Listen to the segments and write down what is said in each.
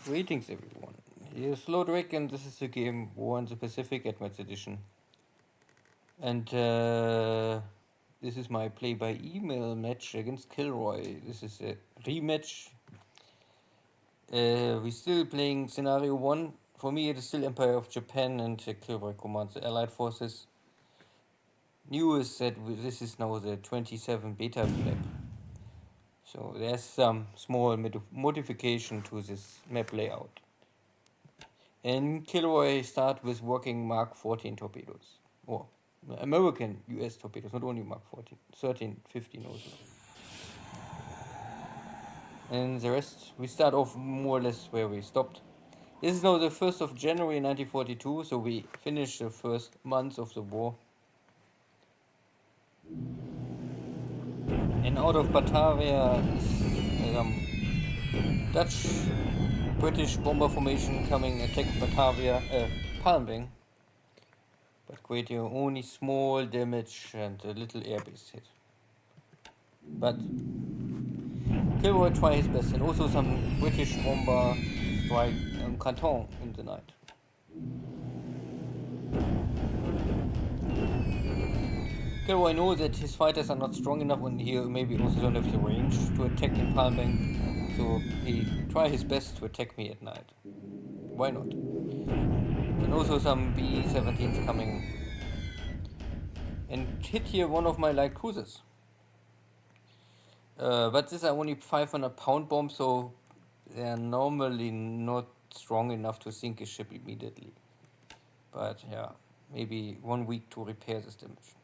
Greetings everyone, here's Lodrick and this is the game War in the Pacific Advance Edition. And this is my play-by-email match against KilRoy. This is a rematch. We're still playing Scenario 1. For me it is still Empire of Japan and KilRoy commands the Allied forces. New is that this is now the 27 beta map. So there's some small modification to this map layout. And KilRoy start with working Mark 14 torpedoes. Or American US torpedoes, not only Mark 14, 13, 15 also. And the rest, we start off more or less where we stopped. This is now the 1st of January 1942, so we finished the first month of the war. And out of Batavia is Dutch British bomber formation coming attack Batavia, Palmbang, but creating only small damage and a little airbase hit. But KilRoy try his best, and also some British bomber strike Canton in the night. KilRoy knows that his fighters are not strong enough, and he maybe also don't have the range to attack in Palmbang, so he try his best to attack me at night. Why not? And also some B-17s coming and hit here one of my light cruisers. But these are only 500-pound bombs, so they are normally not strong enough to sink a ship immediately. But yeah, maybe 1 week to repair this damage.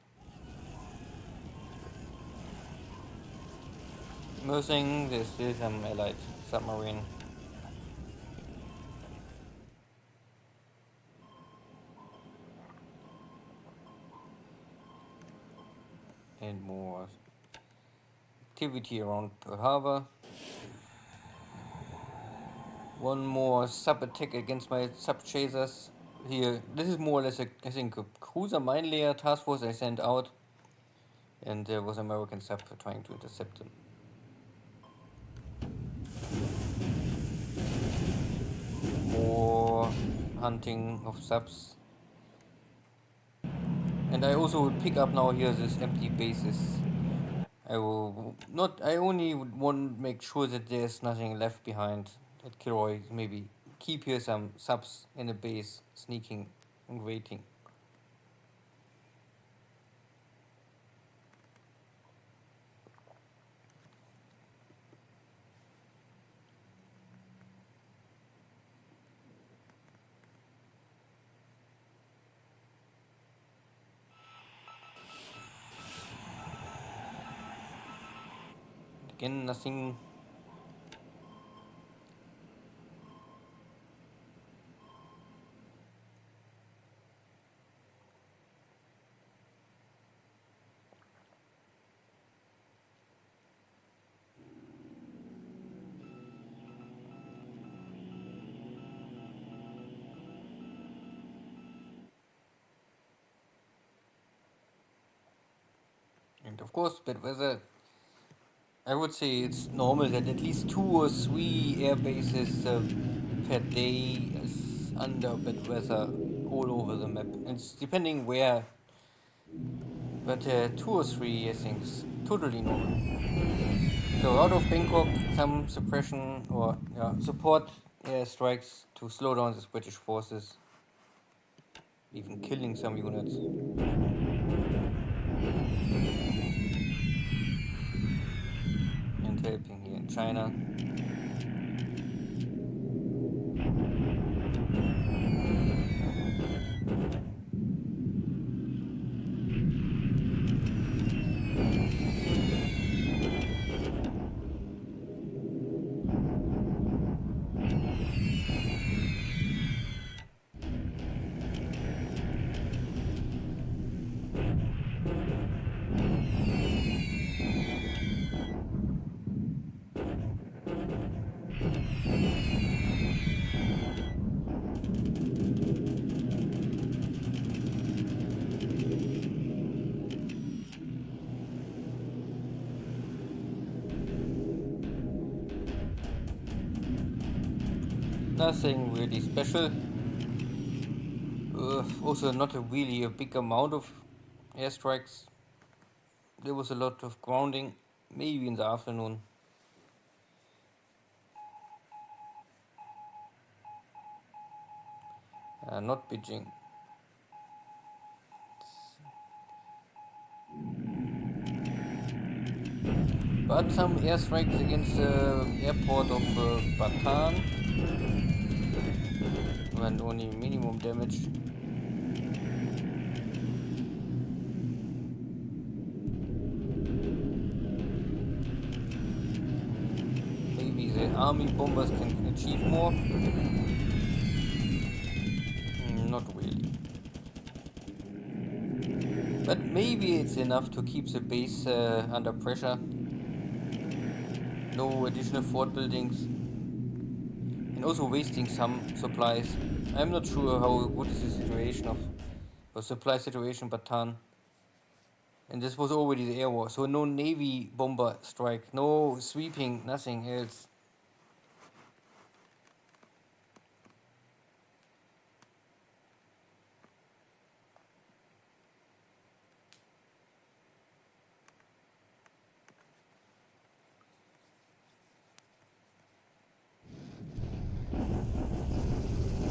Missing, there's still some allied submarine. And more activity around Pearl Harbor. One more sub attack against my sub chasers. Here, this is more or less I think a cruiser mine layer task force I sent out, and there was American sub trying to intercept them. More hunting of subs. And I also would pick up now here this empty bases. I only would want to make sure that there's nothing left behind at KilRoy. Maybe keep here some subs in the base, sneaking and waiting. Again, nothing. And of course, bad weather. I would say it's normal that at least 2 or 3 air bases per day is under bad weather all over the map. It's depending where, but 2 or 3 I think is totally normal. So out of Bangkok, some suppression or support air strikes to slow down the British forces, even killing some units. And helping here in China. Nothing really special. Also, not really a big amount of airstrikes. There was a lot of grounding, maybe in the afternoon. Not Beijing. But some airstrikes against the airport of Bataan, and only minimum damage. Maybe the army bombers can achieve more. Not really. But maybe it's enough to keep the base under pressure. No additional fort buildings. And also wasting some supplies. I'm not sure how good is the situation of the supply situation Bataan. And this was already the air war, so no navy bomber strike, no sweeping, nothing else.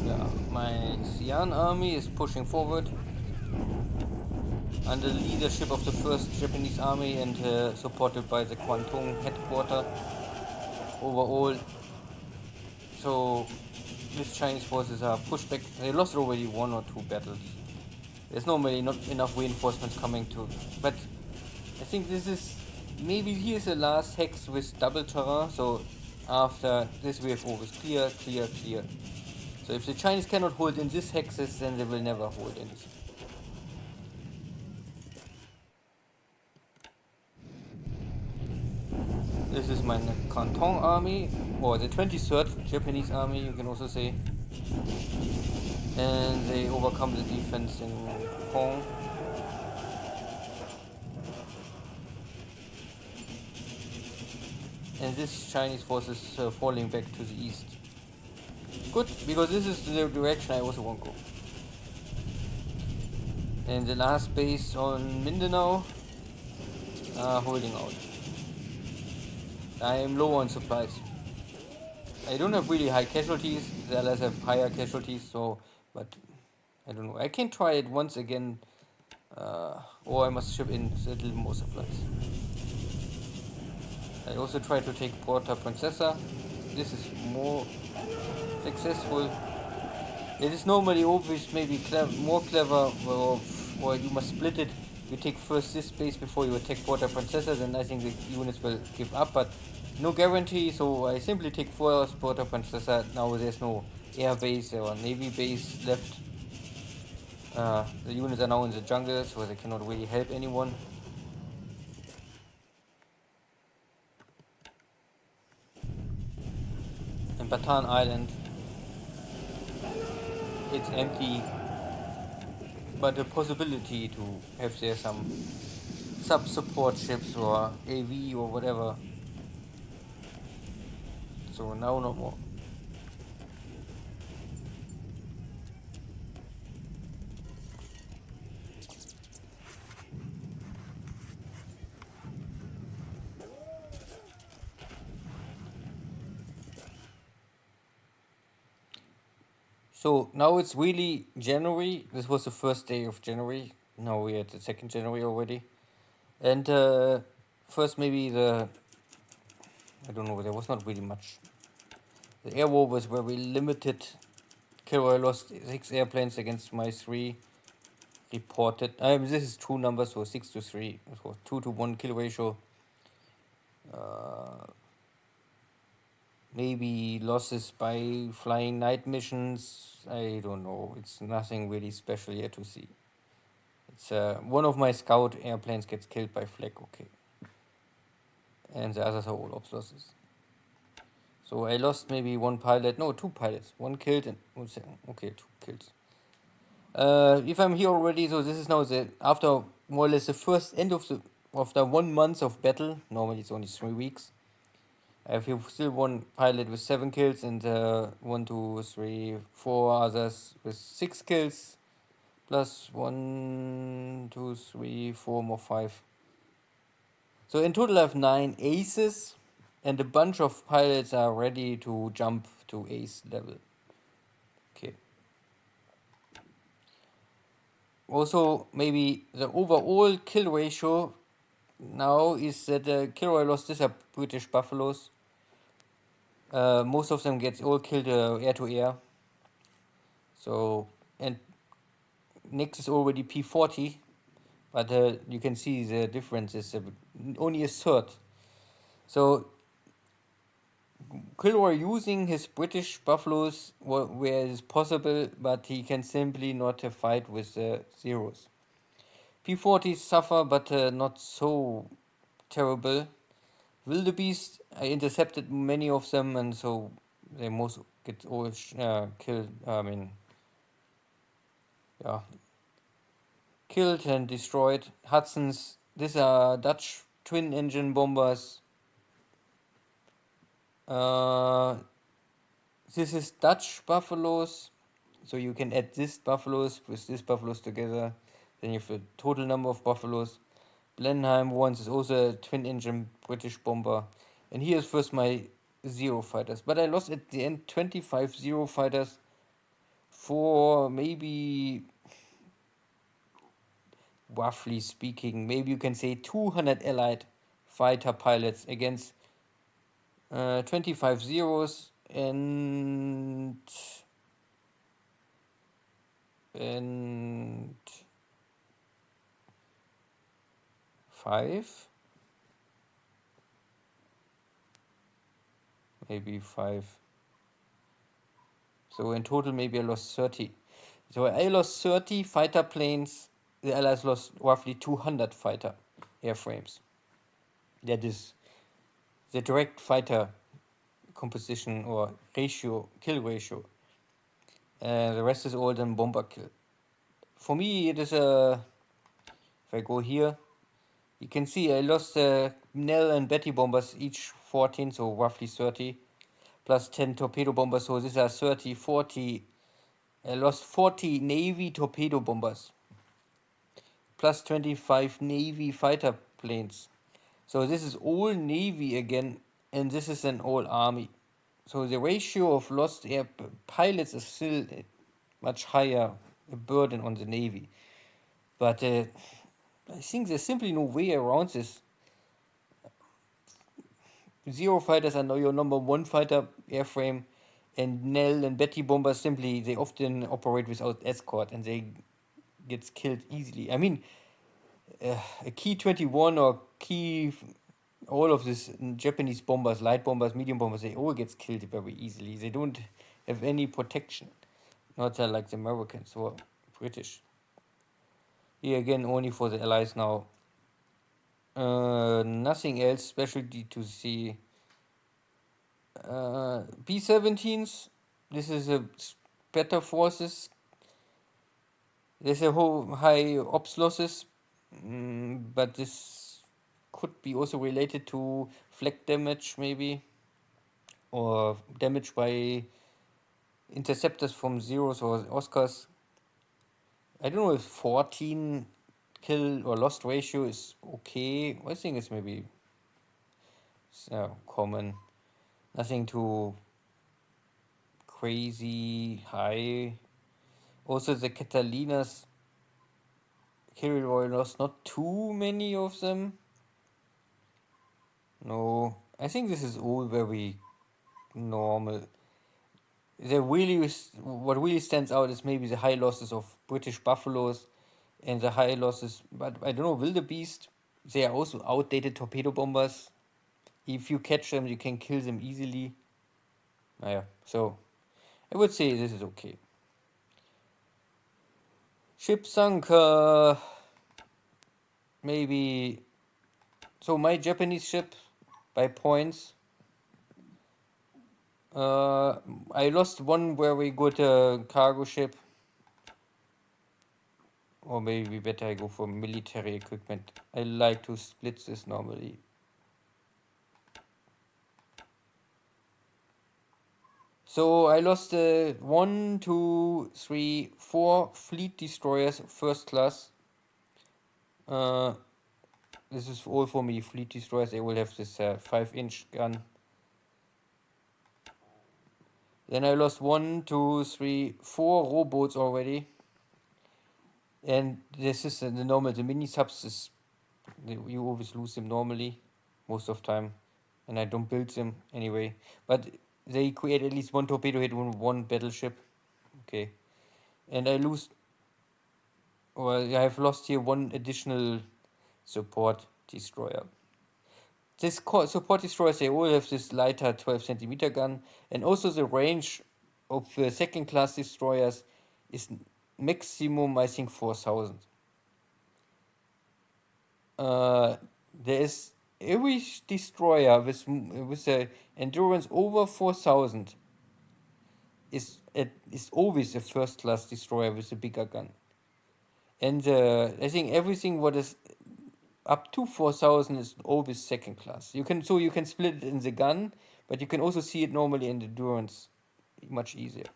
Yeah, my Xi'an army is pushing forward under the leadership of the 1st Japanese Army and supported by the Kwantung headquarters overall. So these Chinese forces are pushed back. They lost already 1 or 2 battles. There's normally not enough reinforcements coming to. But I think this is maybe here's the last hex with double terrain. So after this wave over is clear, clear, clear. So if the Chinese cannot hold in these hexes, then they will never hold anything. This is my Canton army, or the 23rd Japanese army, you can also say. And they overcome the defense in Hong. And this Chinese force is falling back to the east. Good, because this is the direction I also want to go. And the last base on Mindanao are holding out. I am low on supplies. I don't have really high casualties, the others have higher casualties, so, but I don't know. I can try it once again, or I must ship in a little more supplies. I also try to take Porta Princesa. This is more successful. It is normally always maybe more clever, or you must split it. You take first this base before you attack Porta Princesa, then I think the units will give up, but no guarantee, so I simply take first Porta Princesa. Now there's no air base or navy base left. The units are now in the jungle, so they cannot really help anyone. And Bataan Island, it's empty, but the possibility to have there some sub-support ships or AV or whatever. So now no more. So now it's really January. This was the first day of January. Now we're at the 2nd January already. And first maybe I don't know, there was not really much. The air war was very limited. KilRoy lost 6 airplanes against my 3 reported. This is true numbers, so 6-3. It was 2-1 kill ratio. Maybe losses by flying night missions. I don't know. It's nothing really special here to see. It's one of my scout airplanes gets killed by flak, okay. And the others are all ops losses. So I lost maybe 1 pilot, no, 2 pilots. 1 killed and 1 second. Okay, 2 kills. If I'm here already, so this is now after more or less the first end of the 1 month of battle. Normally it's only 3 weeks. I have here still one pilot with 7 kills and 1, 2, 3, 4 others with 6 kills. Plus 1, 2, 3, 4 more 5. So in total I have 9 aces, and a bunch of pilots are ready to jump to ace level. Okay. Also, maybe the overall kill ratio now is that KilRoy lost these are British Buffaloes. Most of them gets all killed air to air. So, and Nick is already P40, but you can see the difference is only a third. So KilRoy using his British Buffaloes where it is possible, but he can simply not fight with zeros. P40s suffer, but not so terrible. Wildebeest, I intercepted many of them, and so they most get all killed. Yeah, killed and destroyed. Hudsons, these are Dutch twin engine bombers. This is Dutch buffaloes, so you can add this buffaloes with this buffaloes together. Then you have a total number of buffaloes. Blenheim ones is also a twin engine British bomber. And here's first my zero fighters. But I lost at the end 25 zero fighters for maybe, roughly speaking, maybe you can say 200 allied fighter pilots against 25 zeros and 5, maybe 5. So in total, maybe I lost 30. So I lost 30 fighter planes. The Allies lost roughly 200 fighter airframes. That is the direct fighter composition or ratio, kill ratio. The rest is all then bomber kill. For me, it is a. If I go here, you can see I lost Nell and Betty bombers, each 14, so roughly 30, plus 10 torpedo bombers, so these are 30, 40. I lost 40 Navy torpedo bombers, plus 25 Navy fighter planes. So this is all Navy again, and this is an all Army. So the ratio of lost air pilots is still much higher, a burden on the Navy. But I think there's simply no way around this. Zero fighters are now your number one fighter airframe, and Nell and Betty bombers simply, they often operate without escort and they get killed easily. I mean, a Key 21 or Key, all of these Japanese bombers, light bombers, medium bombers, they all get killed very easily. They don't have any protection, not like the Americans or British. Here again, only for the Allies now. Nothing else specialty to see. B-17s, this is a better forces. There's a whole high ops losses, but this could be also related to flak damage maybe, or damage by interceptors from zeros or Oscars. I don't know if 14 kill or lost ratio is okay. I think it's maybe common. Nothing too crazy high. Also, the Catalinas, KilRoy lost not too many of them. No, I think this is all very normal. What really stands out is maybe the high losses of British Buffaloes and the high losses, but I don't know, Wildebeest, they are also outdated torpedo bombers. If you catch them, you can kill them easily. Yeah, so I would say this is okay. Ship sunk, maybe. So my Japanese ship by points. I lost one very good cargo ship. Or maybe better I go for military equipment. I like to split this normally. So I lost 1, 2, 3, 4 fleet destroyers, first class. This is all for me, fleet destroyers. They will have this 5-inch gun. Then I lost 1, 2, 3, 4 rowboats already. And this is the normal, the mini subs is, you always lose them normally, most of time. And I don't build them anyway. But they create at least 1 torpedo hit, one battleship. Okay. And I lose, or I have lost here 1 additional support destroyer. This support destroyers, they all have this lighter 12 cm gun, and also the range of second class destroyers is maximum, I think, 4,000. There is every destroyer with a endurance over 4,000 is always a first class destroyer with a bigger gun. And I think everything what is up to 4,000 is always second class. You can split it in the gun, but you can also see it normally in the endurance much easier.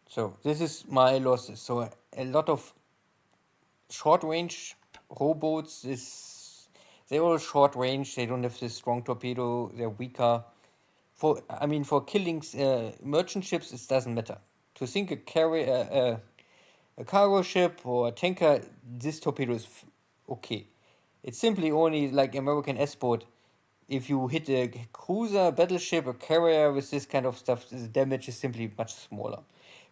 So this is my losses. So a lot of short range rowboats they're all short range. They don't have this strong torpedo. They're weaker. For killing merchant ships, it doesn't matter. To sink a cargo ship or a tanker, this torpedo is okay. It's simply only like American S-boat. If you hit a cruiser, battleship, or carrier with this kind of stuff, the damage is simply much smaller.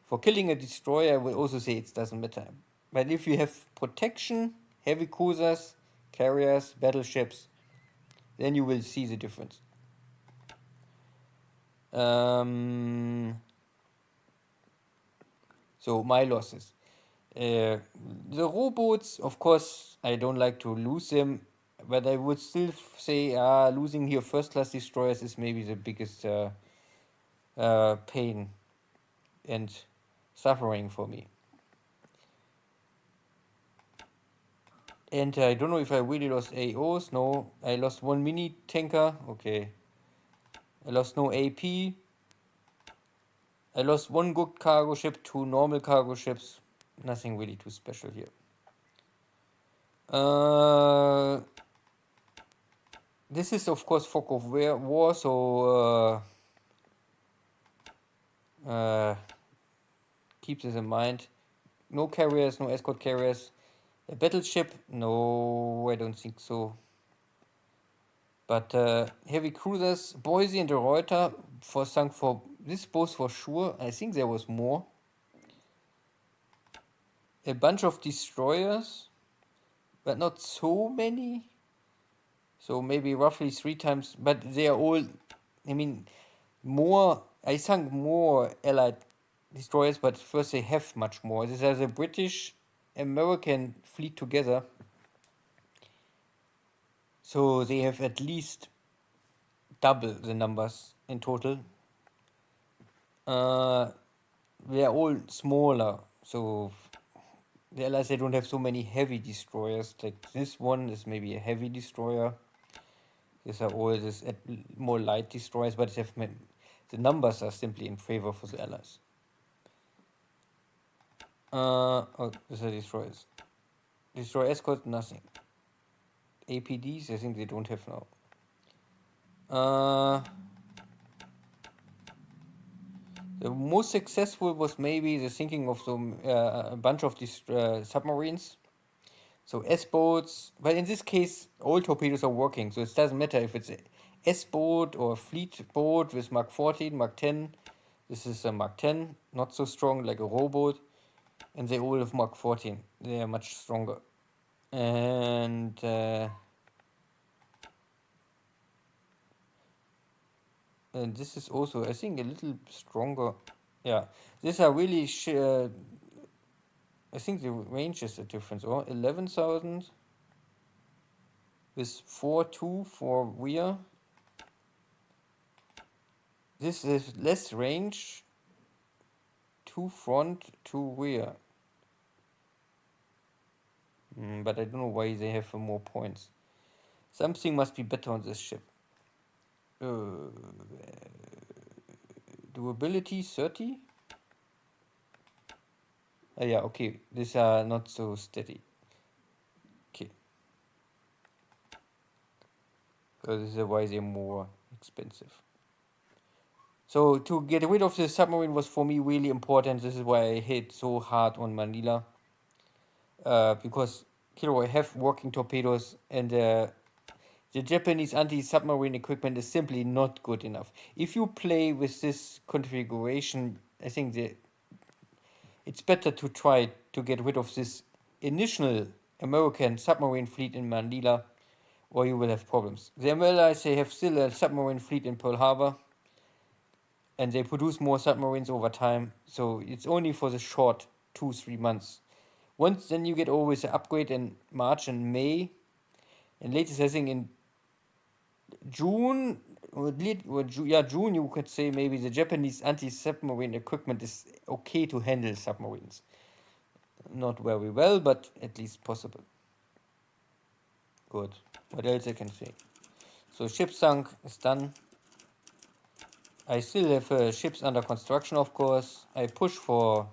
For killing a destroyer, I will also say it doesn't matter. But if you have protection, heavy cruisers, carriers, battleships, then you will see the difference. So my losses. The rowboats, of course, I don't like to lose them, but I would still say losing here first class destroyers is maybe the biggest pain and suffering for me. And I don't know if I really lost AOs. No, I lost 1 mini tanker. Okay. I lost no AP. I lost 1 good cargo ship, 2 normal cargo ships. Nothing really too special here. This is of course fog of war, so keep this in mind. No carriers, no escort carriers. A battleship? No, I don't think so. But heavy cruisers, Boise and De Ruyter sunk for this both for sure. I think there was more. A bunch of destroyers, but not so many. So maybe roughly 3 times, but they are all, more. I sunk more Allied destroyers, but first they have much more. This is a British American fleet together. So they have at least double the numbers in total. They are all smaller, so the Allies, they don't have so many heavy destroyers. Like this one is maybe a heavy destroyer. These are all more light destroyers, but the numbers are simply in favor for the Allies. These are destroyers. Destroyer escort, nothing. APDs, I think they don't have now. The most successful was maybe the sinking of a bunch of these submarines. So S-boats, but in this case, all torpedoes are working, so it doesn't matter if it's a S-boat or a fleet boat with Mark 14, Mark 10. This is a Mark 10, not so strong like a rowboat, and they all have Mark 14. They are much stronger. And this is also, I think, a little stronger. Yeah, these are really I think the range is a difference. 11,000 with 4.2 for rear. This is less range, 2 front, 2 rear. But I don't know why they have more points. Something must be better on this ship. Durability 30. Yeah, okay. These are not so steady. Okay. So this is why they're more expensive. So to get rid of the submarine was for me really important. This is why I hit so hard on Manila. Because KilRoy have working torpedoes, and the Japanese anti-submarine equipment is simply not good enough. If you play with this configuration, I think it's better to try to get rid of this initial American submarine fleet in Manila, or you will have problems. The Allies, they have still a submarine fleet in Pearl Harbor, and they produce more submarines over time, so it's only for the short 2-3 months. Once then you get always an upgrade in March and May, and latest I think in June June you could say maybe the Japanese anti-submarine equipment is okay to handle submarines. Not very well, but at least possible. Good. What else I can say? So ship sunk is done. I still have ships under construction, of course. I push for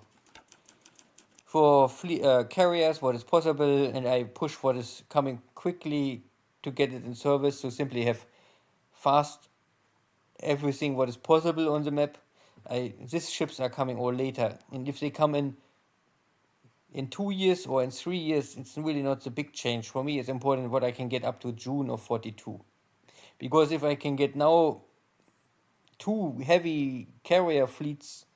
carriers what is possible, and I push what is coming quickly to get it in service, to simply have fast everything what is possible on the map. These ships are coming all later, and if they come in 2 years or in 3 years, it's really not a big change. For me, it's important what I can get up to June of 42. Because if I can get now 2 heavy carrier fleets,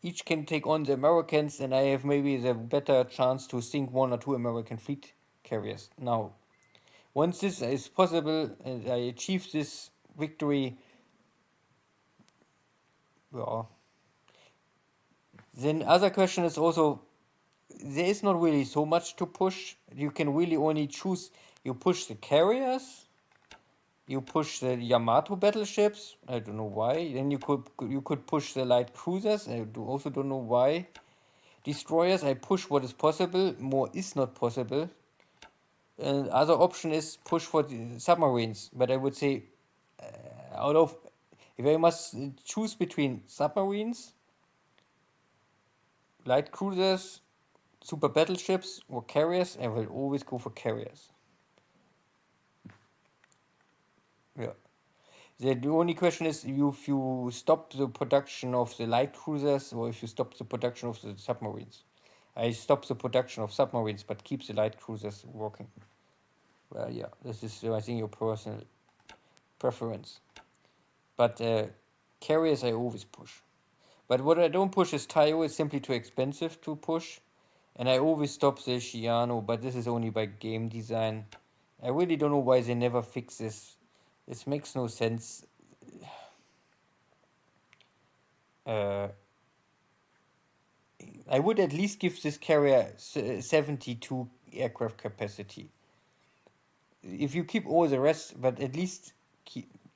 each can take on the Americans, and I have maybe the better chance to sink 1 or 2 American fleet carriers. Now, once this is possible and I achieve this victory, well, then other question is also, there is not really so much to push. You can really only choose, you push the carriers, you push the Yamato battleships, I don't know why. Then you could push the light cruisers, also don't know why. Destroyers, I push what is possible, more is not possible. Other option is push for the submarines, but I would say if I must choose between submarines, light cruisers, super battleships, or carriers, I will always go for carriers. Yeah. The only question is if you stop the production of the light cruisers or if you stop the production of the submarines. I stop the production of submarines but keep the light cruisers working. Well, yeah, this is, I think, your personal preference. But carriers I always push. But what I don't push is Tayo, it's simply too expensive to push. And I always stop the Shiano, but this is only by game design. I really don't know why they never fix this. This makes no sense. I would at least give this carrier 72 aircraft capacity. If you keep all the rest, but at least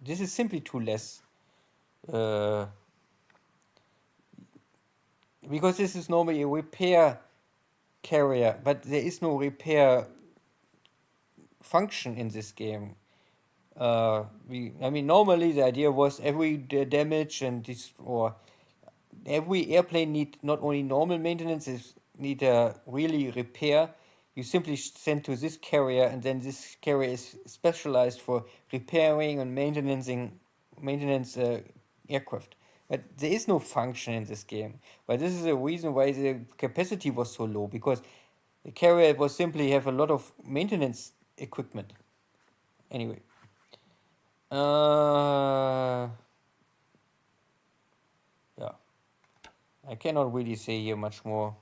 this is simply too less. Because this is normally a repair carrier, but there is no repair function in this game. I mean, normally the idea was every damage and this, or every airplane need not only normal maintenance, it need a really repair. You simply send to this carrier, and then this carrier is specialized for repairing and maintenance aircraft. But there is no function in this game. But this is the reason why the capacity was so low, because the carrier was simply have a lot of maintenance equipment. Anyway. Yeah. I cannot really say here much more.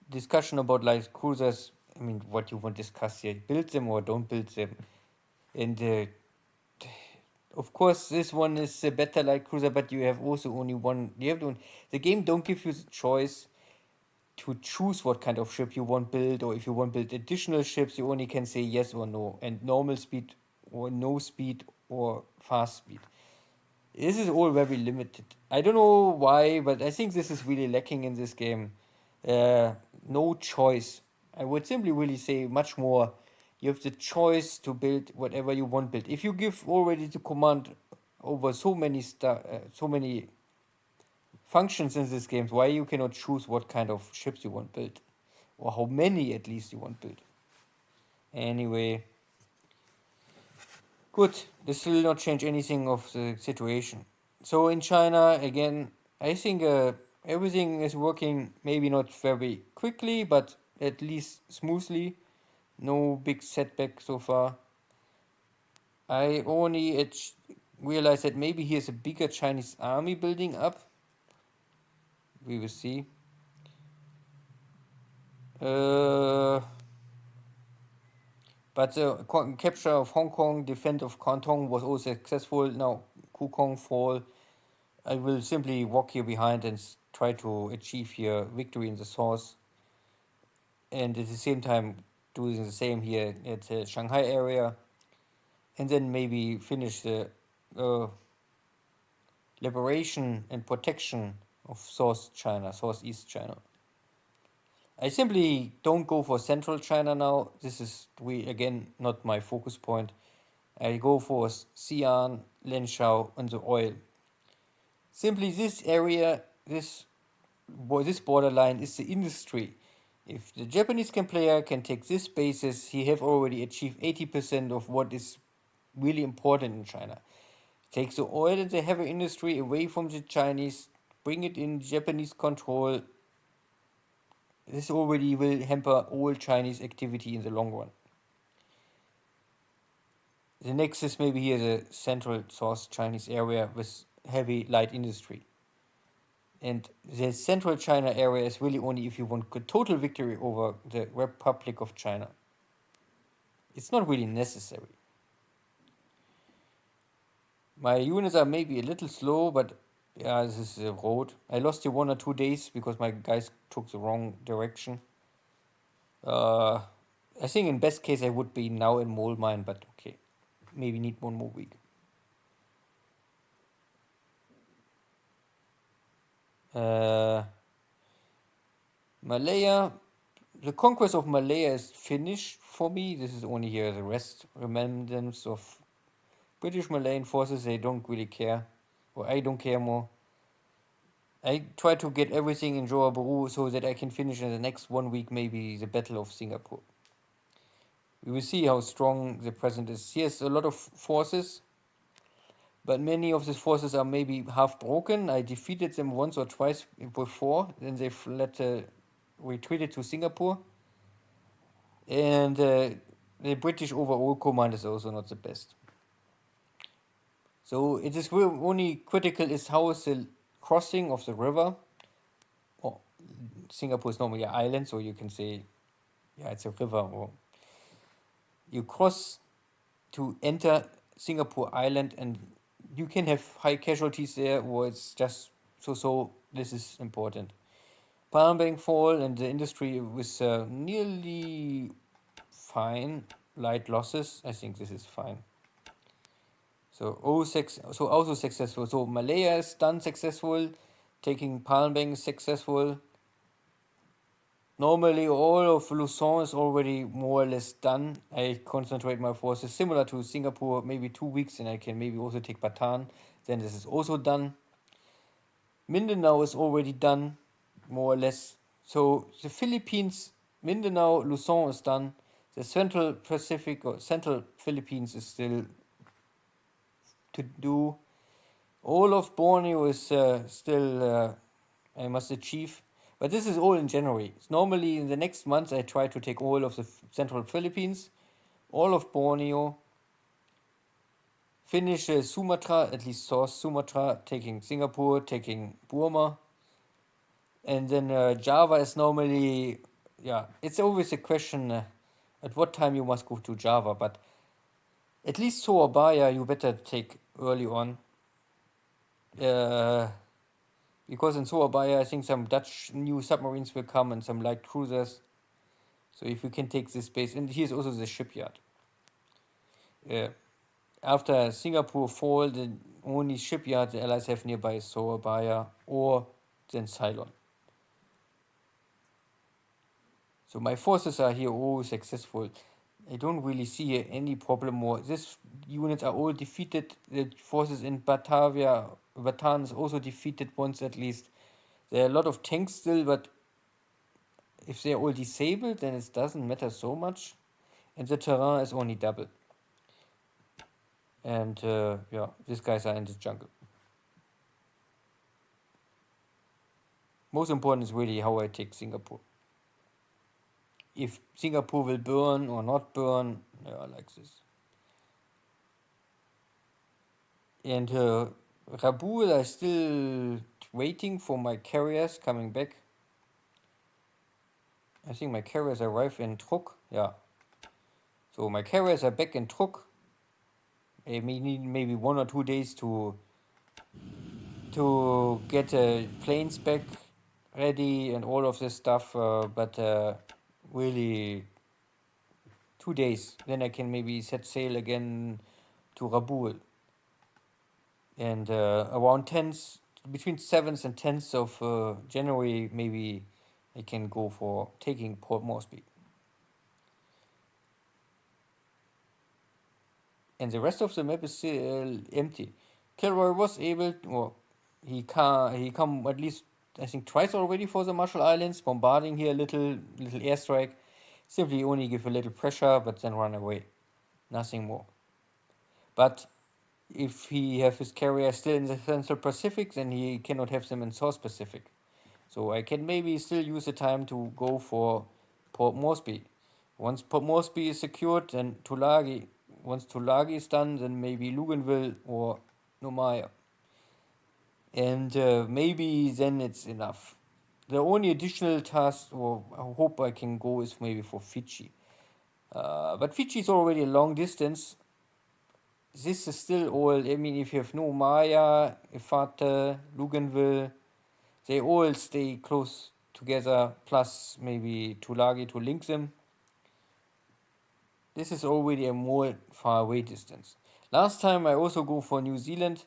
Discussion about light cruisers, I mean, what you want to discuss here, build them or don't build them. And of course, this one is a better light cruiser, but you have also only one. The game don't give you the choice to choose what kind of ship you want build, or if you want build additional ships, you only can say yes or no, and normal speed or no speed or fast speed. This is all very limited. I don't know why, but I think this is really lacking in this game. No choice. I would simply really say much more. You have the choice to build whatever you want build. If you give already the command over so many so many functions in this game, why you cannot choose what kind of ships you want built, or how many at least you want built. Anyway, good. This will not change anything of the situation. So in China again, I think everything is working. Maybe not very quickly, but at least smoothly. No big setback so far. I only realized that maybe here's a bigger Chinese army building up. We will see. But the capture of Hong Kong, defense of Canton was also successful. Now Kukong fall. I will simply walk here behind and try to achieve here victory in the source. And at the same time doing the same here at the Shanghai area. And then maybe finish the liberation and protection of Southeast China. I simply don't go for Central China now. This is again not my focus point. I go for Xi'an, Lenshao, and the oil. Simply this area, this borderline is the industry. If the Japanese player can take this basis, he have already achieved 80% of what is really important in China. Take the oil and the heavy industry away from the Chinese, bring it in Japanese control. This already will hamper all Chinese activity in the long run. The next is maybe here the central source Chinese area with heavy light industry. And the central China area is really only if you want a total victory over the Republic of China. It's not really necessary. My units are maybe a little slow, but yeah, this is a road. I lost here 1 or 2 days because my guys took the wrong direction. I think in best case I would be now in Mole Mine, but okay. Maybe need 1 more week. Malaya, the conquest of Malaya is finished for me. This is only here the remnants of British Malayan forces. They don't really care, or I don't care more. I try to get everything in Johor Bahru so that I can finish in the next 1 week maybe the Battle of Singapore. We will see how strong the president is. He has a lot of forces, but many of these forces are maybe half broken. I defeated them once or twice before, then they retreated to Singapore. And the British overall command is also not the best. So it is only critical is how is the crossing of the river. Oh, Singapore is normally an island, so you can say, yeah, it's a river. Or you cross to enter Singapore Island, and you can have high casualties there, or it's just so. This is important. Palm Bank fall, and the industry was nearly fine. Light losses. I think this is fine. So also successful. So Malaya is done successful. Taking Palm Bank is successful. Normally all of Luzon is already more or less done. I concentrate my forces similar to Singapore, maybe 2 weeks, and I can maybe also take Bataan. Then this is also done. Mindanao is already done, more or less. So the Philippines, Mindanao, Luzon is done. The Central Pacific or Central Philippines is still to do. All of Borneo is still I must achieve. But this is all in January. Normally in the next month I try to take all of the Central Philippines, all of Borneo, finish Sumatra, at least South Sumatra, taking Singapore, taking Burma. And then Java is normally, yeah, it's always a question at what time you must go to Java. But at least Surabaya you better take early on. Because in Surabaya, I think some Dutch new submarines will come and some light cruisers. So if you can take this base, and here's also the shipyard. After Singapore fall, the only shipyard the Allies have nearby is Surabaya or then Ceylon. So my forces are here all successful. I don't really see any problem more. These units are all defeated. The forces in Batavia, Batan is also defeated once at least. There are a lot of tanks still, but if they're all disabled, then it doesn't matter so much. And the terrain is only double. And yeah, these guys are in the jungle. Most important is really how I take Singapore. If Singapore will burn or not burn, yeah, like this. And Rabaul, I still waiting for my carriers coming back. I think my carriers arrive in Truk. Yeah. So my carriers are back in Truk. I may need maybe 1 or 2 days to get planes back ready and all of this stuff. But really 2 days, then I can maybe set sail again to Rabaul. And around 10th, between 7th and 10th of January, maybe I can go for taking Port Moresby. And the rest of the map is still empty. KilRoy was able, or he come at least I think twice already for the Marshall Islands, bombarding here a little airstrike, simply only give a little pressure, but then run away, nothing more. But if he have his carrier still in the Central Pacific, then he cannot have them in South Pacific. So I can maybe still use the time to go for Port Moresby. Once Port Moresby is secured, then Tulagi. Once Tulagi is done, then maybe Luganville or Nomaya. And maybe then it's enough. The only additional task or I hope I can go is maybe for Fiji. But Fiji is already a long distance. This is still all, I mean, if you have Nomaya, Efate, Luganville, they all stay close together, plus maybe Tulagi to link them. This is already a more far away distance. Last time I also go for New Zealand,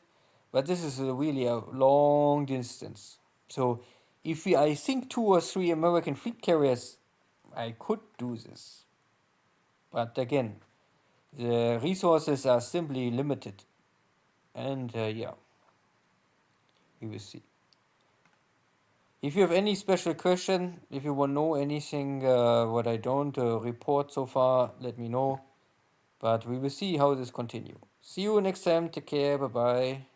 but this is really a long distance. So if I think 2 or 3 American fleet carriers, I could do this. But again, the resources are simply limited. And yeah, we will see. If you have any special question, if you want to know anything what I don't report so far, let me know. But we will see how this continue. See you next time. Take care. Bye bye.